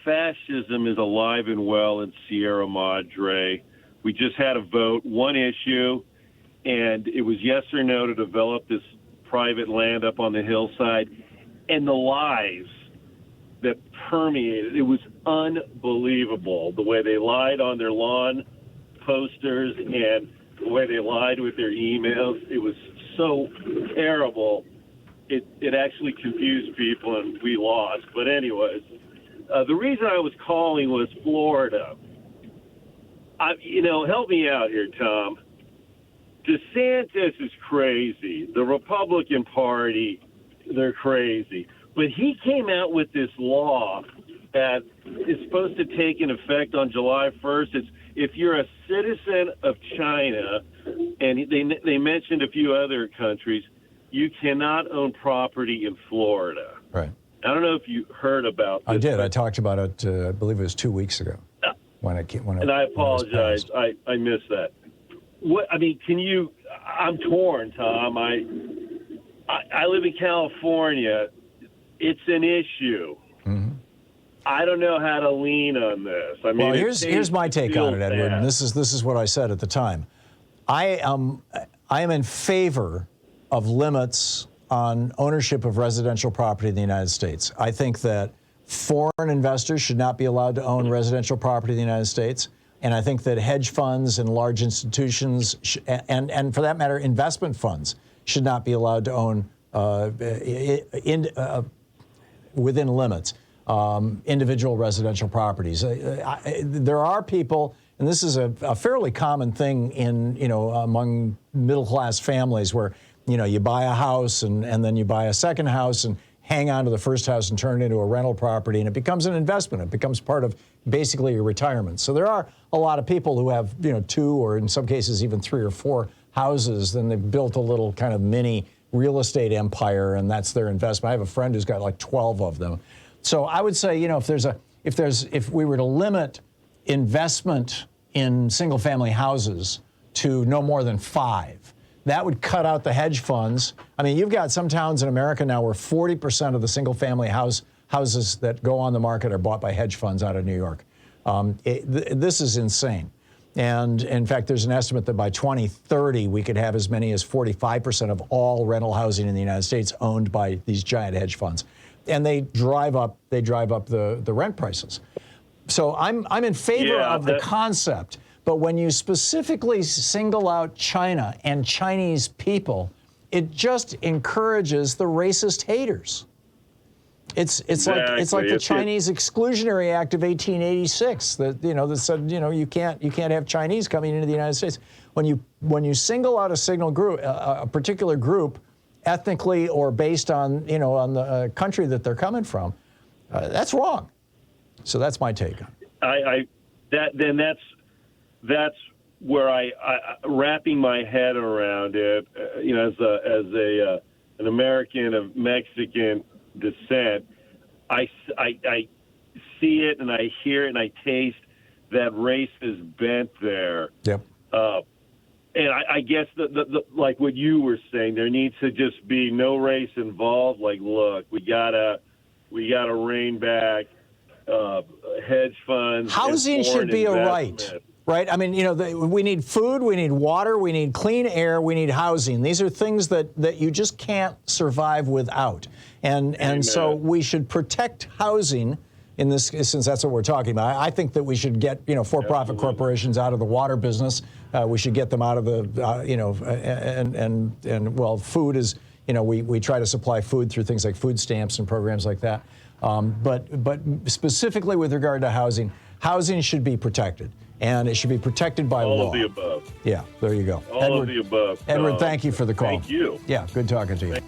fascism is alive and well in Sierra Madre. We just had a vote, one issue, and it was yes or no to develop this private land up on the hillside. And the lies that permeated, it was unbelievable. The way they lied on their lawn posters and the way they lied with their emails, it was so terrible. It actually confused people, and we lost. But anyways, the reason I was calling was Florida. Help me out here, Tom. DeSantis is crazy. The Republican Party, they're crazy. But he came out with this law that is supposed to take in effect on July 1st. It's if you're a citizen of China, and they mentioned a few other countries, you cannot own property in Florida. Right. I don't know if you heard about this. I did. I talked about it, I believe it was 2 weeks ago. And I apologize. I missed that. I'm torn, Tom. I live in California. It's an issue. Mm-hmm. I don't know how to lean on this. Well, here's my take on it, Edward. And this is what I said at the time. I am in favor of limits on ownership of residential property in the United States. I think that foreign investors should not be allowed to own residential property in the United States. And I think that hedge funds and large institutions, and for that matter, investment funds, should not be allowed to own within limits individual residential properties. There are people, and this is a fairly common thing among middle-class families, where you buy a house and then you buy a second house and hang on to the first house and turn it into a rental property, and it becomes an investment. It becomes part of basically your retirement. So there are a lot of people who have, 2 or in some cases even 3 or 4 houses, then they've built a little kind of mini real estate empire, and that's their investment. I have a friend who's got like 12 of them. So I would say, if we were to limit investment in single family houses to no more than 5, that would cut out the hedge funds. I mean, you've got some towns in America now where 40% of the single-family houses that go on the market are bought by hedge funds out of New York. This is insane. And in fact, there's an estimate that by 2030, we could have as many as 45% of all rental housing in the United States owned by these giant hedge funds. And they drive up the rent prices. So I'm in favor of the concept. But when you specifically single out China and Chinese people, it just encourages the racist haters. It's like the Chinese Exclusionary Act of 1886 that said you can't have Chinese coming into the United States. When you single out a particular group, ethnically or based on the country that they're coming from, that's wrong. So that's my take on it. That's where I wrapping my head around it. As an American of Mexican descent, I see it and I hear it and I taste that race is bent there. Yep. And I guess the like what you were saying, there needs to just be no race involved. Like, look, we gotta rein back hedge funds. Housing should be a right. Right? I mean, we need food, we need water, we need clean air, we need housing. These are things that you just can't survive without. And so we should protect housing in this, since that's what we're talking about. I think that we should get, for-profit corporations out of the water business. We should get them out of the, food is, we try to supply food through things like food stamps and programs like that. But specifically with regard to housing should be protected. And it should be protected by law. All of the above. Yeah, there you go. All of the above. Edward, thank you for the call. Thank you. Yeah, good talking to you.